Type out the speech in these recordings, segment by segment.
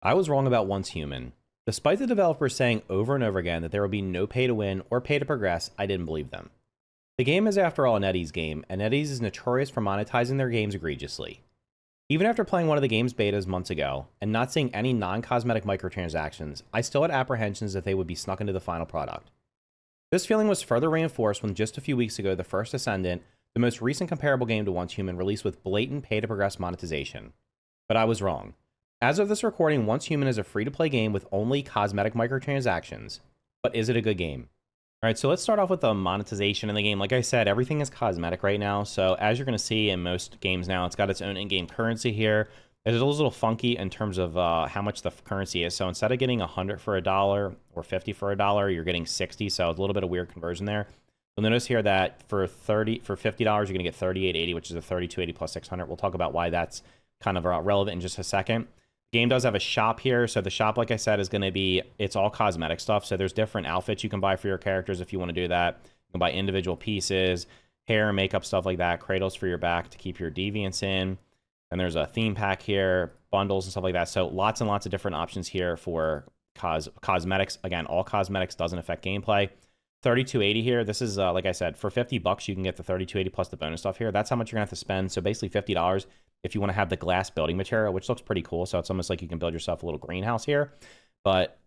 I was wrong about Once Human. Despite the developers saying over and over again that there would be no pay to win or pay to progress, I didn't believe them. The game is, after all, a NetEase game, and NetEase is notorious for monetizing their games egregiously. Even after playing one of the game's betas months ago and not seeing any non-cosmetic microtransactions, I still had apprehensions that they would be snuck into the final product. This feeling was further reinforced when just a few weeks ago, The First Ascendant, the most recent comparable game to Once Human, released with blatant pay-to-progress monetization. But I was wrong. As of this recording, Once Human is a free-to-play game with only cosmetic microtransactions. But is it a good game? All right, so let's start off with the monetization in the game. Like I said, everything is cosmetic right now. So as you're going to see in most games now, it's got its own in-game currency here. It's a little funky in terms of how much the currency is. So instead of getting 100 for $1 or 50 for $1, you're getting 60. So it's a little bit of weird conversion there. You'll notice here that for $50, you're going to get 38.80, which is a 32.80 plus 600. We'll talk about why that's kind of relevant in just a second. The game does have a shop here. So the shop, like I said, is going to be, it's all cosmetic stuff. So there's different outfits you can buy for your characters if you want to do that. You can buy individual pieces, hair, makeup, stuff like that, cradles for your back to keep your deviants in. And there's a theme pack here, bundles and stuff like that. So lots and lots of different options here for cosmetics. Again, all cosmetics doesn't affect gameplay. 32.80 here. This is, like I said, for $50, you can get the 32.80 plus the bonus stuff here. That's how much you're going to have to spend. So basically $50 if you want to have the glass building material, which looks pretty cool. So it's almost like you can build yourself a little greenhouse here. But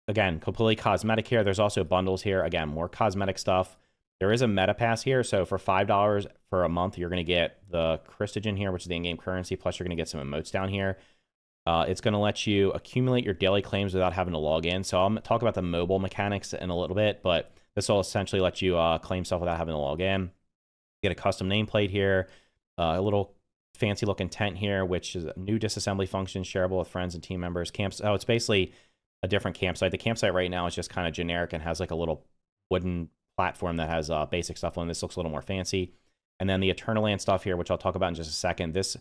again, completely cosmetic here. There's also bundles here. Again, more cosmetic stuff. There is a meta pass here. So for $5 for a month, you're going to get the Christogen here, which is the in-game currency. Plus, you're going to get some emotes down here. It's going to let you accumulate your daily claims without having to log in. So I'll talk about the mobile mechanics in a little bit, but this will essentially let you claim stuff without having to log in. Get a custom nameplate here, a little fancy looking tent here, which is a new disassembly function shareable with friends and team members. Oh, it's basically a different campsite. The campsite right now is just kind of generic and has like a little wooden platform that has basic stuff on. This looks a little more fancy. And then the Eternal Land stuff here, which I'll talk about in just a second. This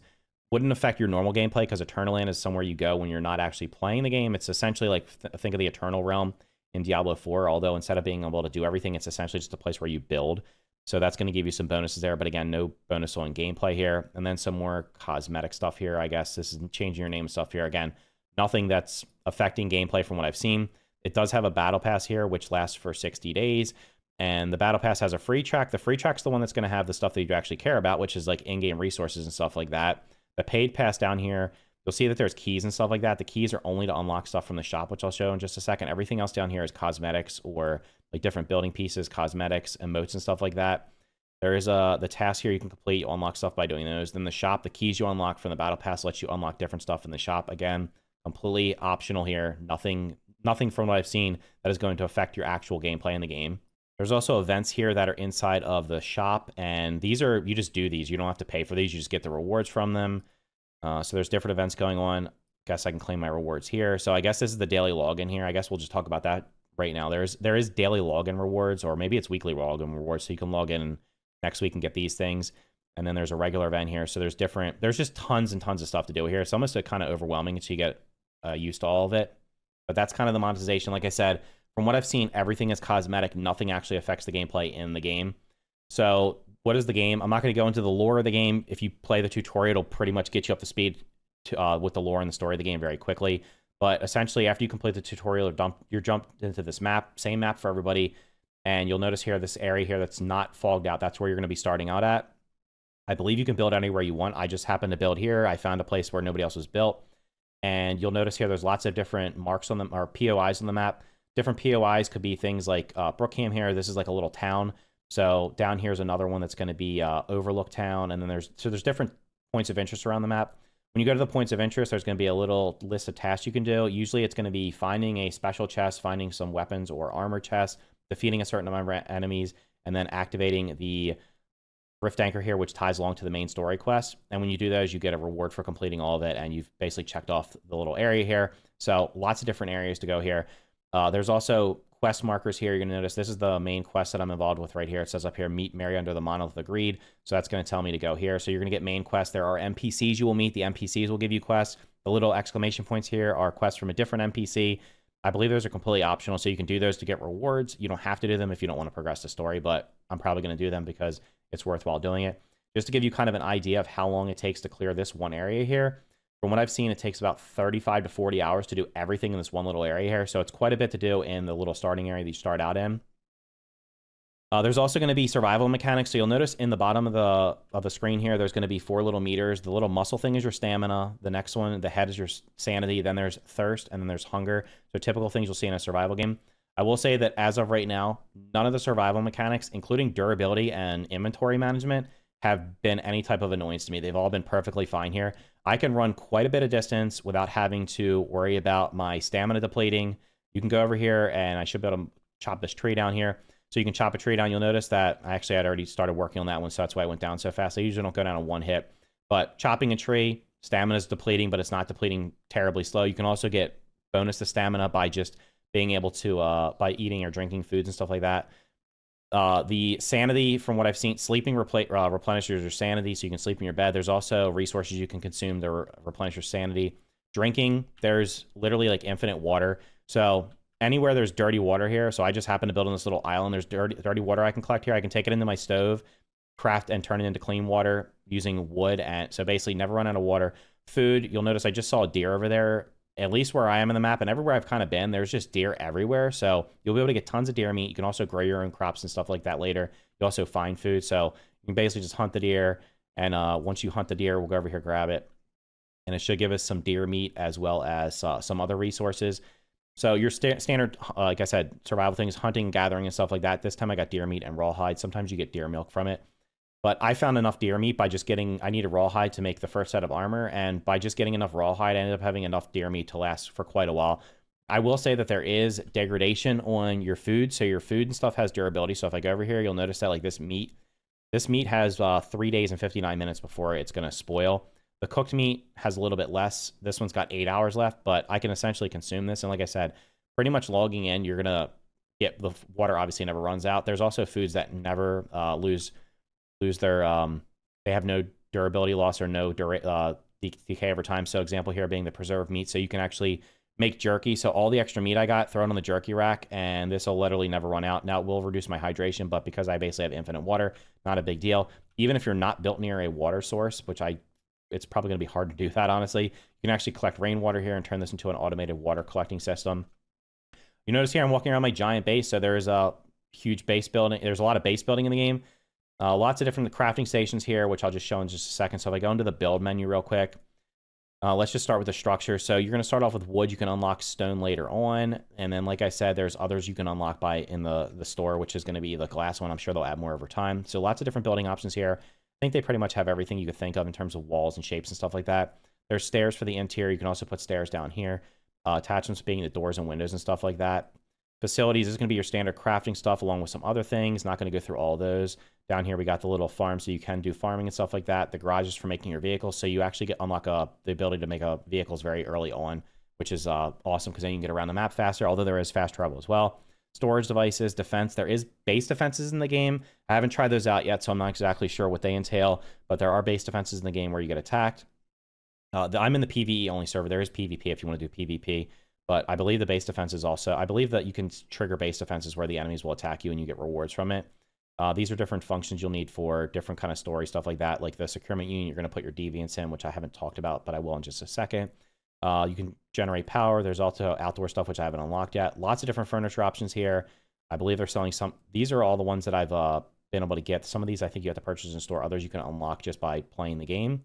wouldn't affect your normal gameplay because Eternal Land is somewhere you go when you're not actually playing the game. It's essentially like, think of the Eternal Realm in Diablo 4, although instead of being able to do everything, it's essentially just a place where you build. So that's going to give you some bonuses there, but again, no bonus on gameplay here. And then some more cosmetic stuff here, I guess. This is changing your name stuff here. Again, nothing that's affecting gameplay from what I've seen. It does have a battle pass here, which lasts for 60 days. And the battle pass has a free track. The free track's the one that's going to have the stuff that you actually care about, which is like in-game resources and stuff like that. The paid pass down here, you'll see that there's keys and stuff like that. The keys are only to unlock stuff from the shop, which I'll show in just a second. Everything else down here is cosmetics or like different building pieces, cosmetics, emotes, and stuff like that. There is the task here you can complete. You unlock stuff by doing those. Then the shop, the keys you unlock from the battle pass lets you unlock different stuff in the shop. Again, completely optional here. Nothing from what I've seen that is going to affect your actual gameplay in the game. There's also events here that are inside of the shop, and these are, you just do these. You don't have to pay for these. You just get the rewards from them. So there's different events going on. Guess I can claim my rewards here. So I guess this is the daily login here. I guess we'll just talk about that right now. There is daily login rewards, or maybe it's weekly login rewards. So you can log in next week and get these things. And then there's a regular event here. So there's just tons and tons of stuff to do here. It's almost kind of overwhelming until you get used to all of it. But that's kind of the monetization. Like I said, from what I've seen, everything is cosmetic. Nothing actually affects the gameplay in the game. So what is the game? I'm not going to go into the lore of the game. If you play the tutorial, it'll pretty much get you up to speed with the lore and the story of the game very quickly. But essentially, after you complete the tutorial, you're jumped into this map, same map for everybody. And you'll notice here, this area here that's not fogged out, that's where you're going to be starting out at. I believe you can build anywhere you want. I just happened to build here. I found a place where nobody else was built. And you'll notice here, there's lots of different marks on them, or POIs on the map. Different POIs could be things like Brookham here. This is like a little town. So down here is another one that's going to be Overlook Town. And then there's different points of interest around the map. When you go to the points of interest, there's going to be a little list of tasks you can do. Usually it's going to be finding a special chest, finding some weapons or armor chests, defeating a certain number of enemies, and then activating the Rift Anchor here, which ties along to the main story quest. And when you do those, you get a reward for completing all of it, and you've basically checked off the little area here. So lots of different areas to go here. There's also quest markers here. You're going to notice this is the main quest that I'm involved with right here. It says up here, meet Mary under the Monolith of Greed. So that's going to tell me to go here. So you're going to get main quests. There are NPCs you will meet. The NPCs will give you quests. The little exclamation points here are quests from a different NPC. I believe those are completely optional, so you can do those to get rewards. You don't have to do them if you don't want to progress the story, but I'm probably going to do them because it's worthwhile doing it. Just to give you kind of an idea of how long it takes to clear this one area here. From what I've seen, it takes about 35 to 40 hours to do everything in this one little area here. So it's quite a bit to do in the little starting area that you start out in. There's also going to be survival mechanics. So you'll notice in the bottom of the screen here, there's going to be 4 little meters. The little muscle thing is your stamina. The next one, the head, is your sanity. Then there's thirst, and then there's hunger. So typical things you'll see in a survival game. I will say that as of right now, none of the survival mechanics, including durability and inventory management, have been any type of annoyance to me. They've all been perfectly fine here. I can run quite a bit of distance without having to worry about my stamina depleting. You can go over here, and I should be able to chop this tree down here. So you can chop a tree down. You'll notice that actually I'd already started working on that one, so that's why I went down so fast. I usually don't go down in one hit. But chopping a tree, stamina is depleting, but it's not depleting terribly slow. You can also get bonus to stamina by just being able to, by eating or drinking foods and stuff like that. The sanity, from what I've seen, sleeping replenishes your sanity, so you can sleep in your bed. There's also resources you can consume to replenish your sanity. Drinking, there's literally like infinite water. So anywhere there's dirty water here, so I just happen to build on this little island, there's dirty water I can collect here. I can take it into my stove, craft and turn it into clean water using wood, and so basically never run out of water. Food, you'll notice I just saw a deer over there, at least where I am in the map, and everywhere I've kind of been, there's just deer everywhere, so you'll be able to get tons of deer meat. You can also grow your own crops and stuff like that later. You also find food, so you can basically just hunt the deer, and once you hunt the deer, we'll go over here, grab it, and it should give us some deer meat as well as some other resources. So your standard, like I said, survival things, hunting, gathering, and stuff like that. This time I got deer meat and rawhide. Sometimes you get deer milk from it. But I found enough deer meat by just getting, I needed rawhide to make the first set of armor. And by just getting enough rawhide, I ended up having enough deer meat to last for quite a while. I will say that there is degradation on your food. So your food and stuff has durability. So if I go over here, you'll notice that like this meat has 3 days and 59 minutes before it's going to spoil. The cooked meat has a little bit less. This one's got 8 hours left, but I can essentially consume this. And like I said, pretty much logging in, you're going to get the water obviously never runs out. There's also foods that never lose their, they have no durability loss or no decay over time. So example here being the preserved meat. So you can actually make jerky. So all the extra meat I got, throw it on the jerky rack, and this will literally never run out. Now it will reduce my hydration, but because I basically have infinite water, not a big deal. Even if you're not built near a water source, which it's probably going to be hard to do that, honestly. You can actually collect rainwater here and turn this into an automated water collecting system. You notice here I'm walking around my giant base, so there's a huge base building. There's a lot of base building in the game. Lots of different crafting stations here, which I'll just show in just a second. So if I go into the build menu real quick, let's just start with the structure. So you're going to start off with wood. You can unlock stone later on. And then, like I said, there's others you can unlock in the store, which is going to be the glass one. I'm sure they'll add more over time. So lots of different building options here. I think they pretty much have everything you could think of in terms of walls and shapes and stuff like that. There's stairs for the interior. You can also put stairs down here. Attachments being the doors and windows and stuff like that. Facilities is going to be your standard crafting stuff along with some other things. Not going to go through all those. Down here we got the little farm, so you can do farming and stuff like that. The garage is for making your vehicles, so you actually unlock the ability to make vehicles very early on, which is awesome because then you can get around the map faster, although there is fast travel as well. Storage devices, defense. There is base defenses in the game. I haven't tried those out yet, so I'm not exactly sure what they entail, but there are base defenses in the game where you get attacked. I'm in the PvE only server. There is PvP if you want to do PvP, but I believe the base defense is also, I believe that you can trigger base defenses where the enemies will attack you and you get rewards from it. These are different functions you'll need for different kind of story stuff like that. Like the securement unit, you're going to put your deviants in, which I haven't talked about, but I will in just a second. You can generate power. There's also outdoor stuff, which I haven't unlocked yet. Lots of different furniture options here. I believe they're selling some. These are all the ones that I've been able to get. Some of these I think you have to purchase in store. Others you can unlock just by playing the game.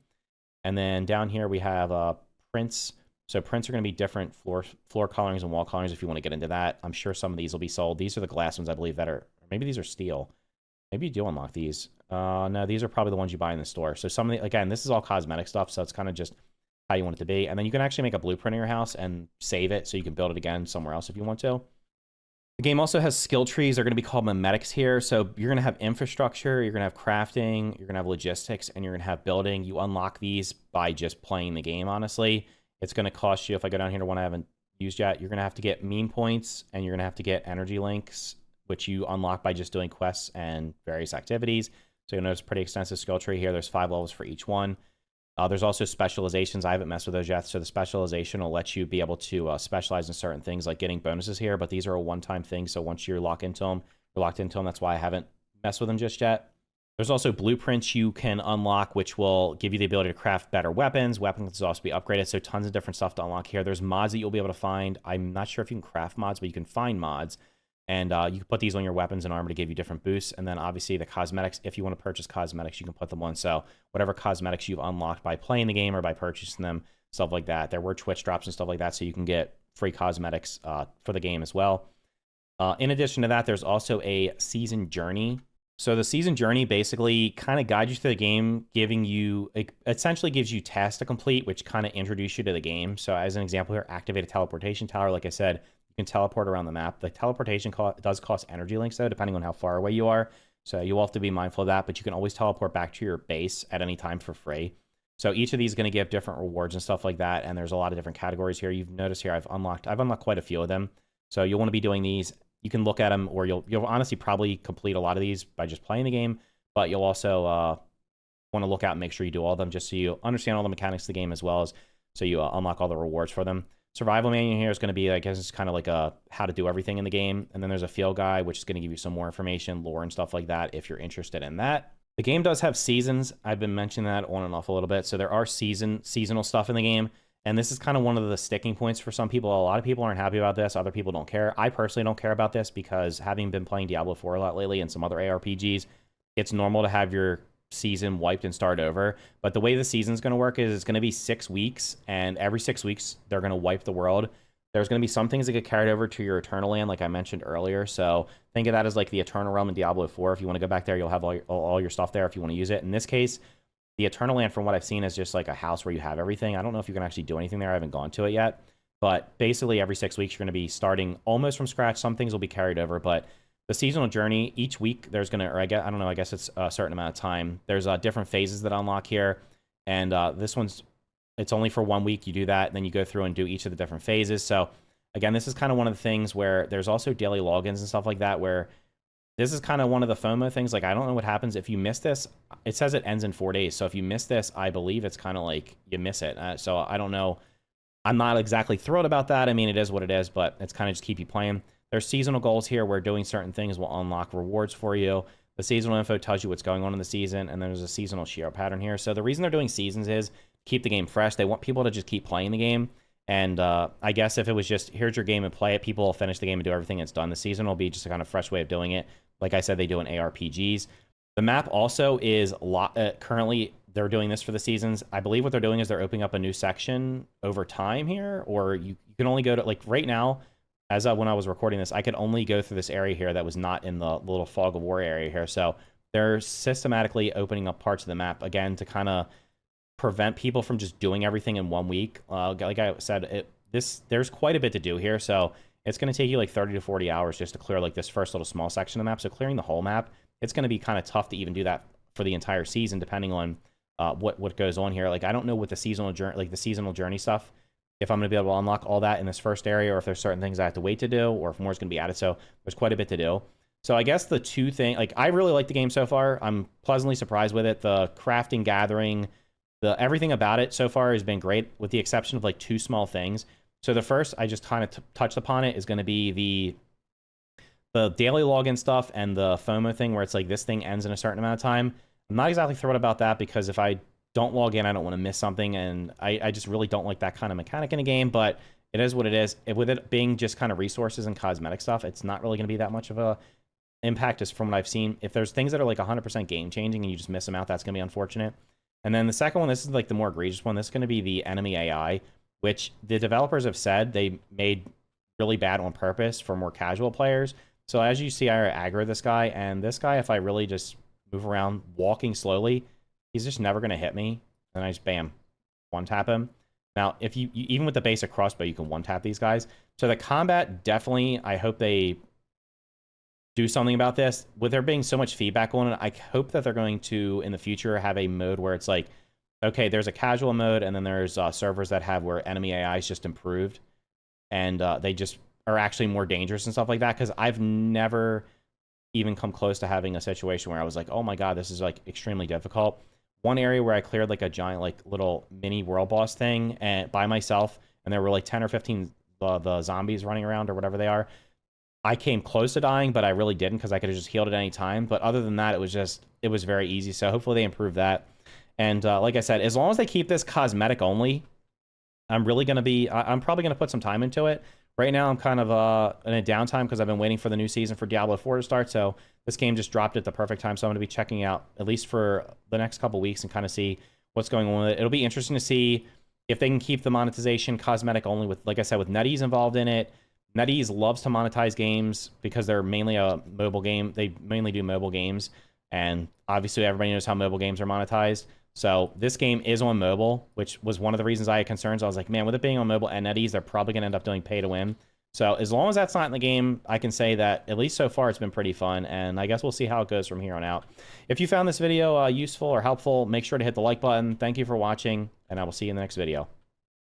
And then down here we have prints. So prints are going to be different floor colorings and wall colorings if you want to get into that. I'm sure some of these will be sold. These are the glass ones, I believe, that are, maybe these are steel. Maybe you do unlock these. No, these are probably the ones you buy in the store. So some of the, again, this is all cosmetic stuff, so it's kind of just how you want it to be. And then you can actually make a blueprint of your house and save it so you can build it again somewhere else if you want to. The game also has skill trees. They're going to be called memetics here. So you're going to have infrastructure, you're going to have crafting, you're going to have logistics, and you're going to have building. You unlock these by just playing the game, honestly. It's going to cost you, if I go down here to one I haven't used yet, you're going to have to get meme points, and you're going to have to get energy links, which you unlock by just doing quests and various activities. So you'll notice pretty extensive skill tree here. There's 5 levels for each one. There's also specializations. I haven't messed with those yet. So the specialization will let you be able to specialize in certain things like getting bonuses here, but these are a one-time thing. So once you're locked into them, you're locked into them. That's why I haven't messed with them just yet. There's also blueprints you can unlock, which will give you the ability to craft better weapons. Weapons can also be upgraded, so tons of different stuff to unlock here. There's mods that you'll be able to find. I'm not sure if you can craft mods, but you can find mods. And you can put these on your weapons and armor to give you different boosts. And then obviously the cosmetics, if you want to purchase cosmetics, you can put them on. So whatever cosmetics you've unlocked by playing the game or by purchasing them, stuff like that. There were Twitch drops and stuff like that, so you can get free cosmetics for the game as well. In addition to that, there's also a season journey. So the season journey basically kind of guides you through the game, giving you, it essentially gives you tasks to complete, which kind of introduce you to the game. So as an example here, activate a teleportation tower. Like I said, you can teleport around the map. The teleportation does cost energy links, though, depending on how far away you are. So you'll have to be mindful of that, but you can always teleport back to your base at any time for free. So each of these is going to give different rewards and stuff like that, and there's a lot of different categories here. You've noticed here I've unlocked quite a few of them. So you'll want to be doing these. You can look at them, or you'll honestly probably complete a lot of these by just playing the game, but you'll also want to look out and make sure you do all of them just so you understand all the mechanics of the game, as well as so you unlock all the rewards for them. Survival manual here is going to be, I guess, it's kind of like a how to do everything in the game. And then there's a field guide, which is going to give you some more information, lore and stuff like that, if you're interested in that. The game does have seasons. I've been mentioning that on and off a little bit. So there are seasonal stuff in the game. And this is kind of one of the sticking points for some people. A lot of people aren't happy about this. Other people don't care. I personally don't care about this because having been playing Diablo 4 a lot lately and some other ARPGs, it's normal to have your season wiped and start over. But the way the season's going to work is it's going to be 6 weeks, and every 6 weeks they're going to wipe the world. There's going to be some things that get carried over to your Eternal Land, like I mentioned earlier. So think of that as like the Eternal Realm in Diablo 4. If you want to go back there, you'll have all your stuff there if you want to use it. In this case, the Eternal Land, from what I've seen, is just like a house where you have everything. I don't know if you can actually do anything there. I haven't gone to it yet. But basically, every 6 weeks, you're going to be starting almost from scratch. Some things will be carried over, but the seasonal journey, each week, there's going to, or I don't know, I guess it's a certain amount of time. There's different phases that unlock here. And this one's, it's only for 1 week. You do that, and then you go through and do each of the different phases. So, again, this is kind of one of the things where there's also daily logins and stuff like that, where this is kind of one of the FOMO things. Like, I don't know what happens if you miss this. It says it ends in 4 days. So if you miss this, I believe it's kind of like you miss it. So I don't know. I'm not exactly thrilled about that. I mean, it is what it is, but it's kind of just keep you playing. There's seasonal goals here where doing certain things will unlock rewards for you. The seasonal info tells you what's going on in the season, and there's a seasonal share pattern here. So the reason they're doing seasons is keep the game fresh. They want people to just keep playing the game. And I guess if it was just, here's your game and play it, people will finish the game and do everything it's done. The season will be just a kind of fresh way of doing it. Like I said, they do in ARPGs. The map also is currently, they're doing this for the seasons. I believe what they're doing is they're opening up a new section over time here, or you can only go to, like right now, as when I was recording this, I could only go through this area here that was not in the little fog of war area here. So they're systematically opening up parts of the map, again, to kind of prevent people from just doing everything in 1 week. Like I said, there's quite a bit to do here, so it's going to take you like 30 to 40 hours just to clear like this first little small section of the map. So clearing the whole map, it's going to be kind of tough to even do that for the entire season, depending on what goes on here. Like, I don't know what the seasonal journey stuff, if I'm going to be able to unlock all that in this first area, or if there's certain things I have to wait to do, or if more is going to be added. So there's quite a bit to do. So I guess the two things, like, I really like the game so far. I'm pleasantly surprised with it. The crafting, gathering, everything about it so far has been great, with the exception of like 2 small things. So the first, I just kind of touched upon it, is going to be the daily login stuff and the FOMO thing, where it's like this thing ends in a certain amount of time. I'm not exactly thrilled about that, because if I don't log in, I don't want to miss something, and I just really don't like that kind of mechanic in a game, but it is what it is. With it being just kind of resources and cosmetic stuff, it's not really going to be that much of a impact, just from what I've seen. If there's things that are like 100% game changing and you just miss them out, that's going to be unfortunate. And then the second one, this is like the more egregious one. This is going to be the enemy AI, which the developers have said they made really bad on purpose for more casual players. So as you see, I aggro this guy, and this guy, if I really just move around walking slowly, he's just never going to hit me. And I just, bam, one-tap him. Now, if you even with the basic crossbow, you can one-tap these guys. So the combat, definitely, I hope they do something about this. With there being so much feedback on it, I hope that they're going to, in the future, have a mode where it's like, okay, there's a casual mode, and then there's servers that have where enemy AI is just improved, and they just are actually more dangerous and stuff like that, because I've never even come close to having a situation where I was like, oh my god, this is like extremely difficult. One area where I cleared like a giant, like little mini world boss thing and by myself, and there were like 10 or 15 the zombies running around or whatever they are. I came close to dying, but I really didn't because I could have just healed at any time. But other than that, it was very easy. So hopefully they improve that. And like I said, as long as they keep this cosmetic only, I'm probably going to put some time into it. Right now, I'm kind of in a downtime because I've been waiting for the new season for Diablo 4 to start. So this game just dropped at the perfect time. So I'm going to be checking out at least for the next couple weeks and kind of see what's going on with it. It'll be interesting to see if they can keep the monetization cosmetic only with, like I said, with NetEase involved in it. NetEase loves to monetize games because they're mainly a mobile game. They mainly do mobile games. And obviously everybody knows how mobile games are monetized. So this game is on mobile, which was one of the reasons I had concerns. I was like, man, with it being on mobile and NetEase, they're probably going to end up doing pay to win. So as long as that's not in the game, I can say that at least so far it's been pretty fun. And I guess we'll see how it goes from here on out. If you found this video useful or helpful, make sure to hit the like button. Thank you for watching, and I will see you in the next video.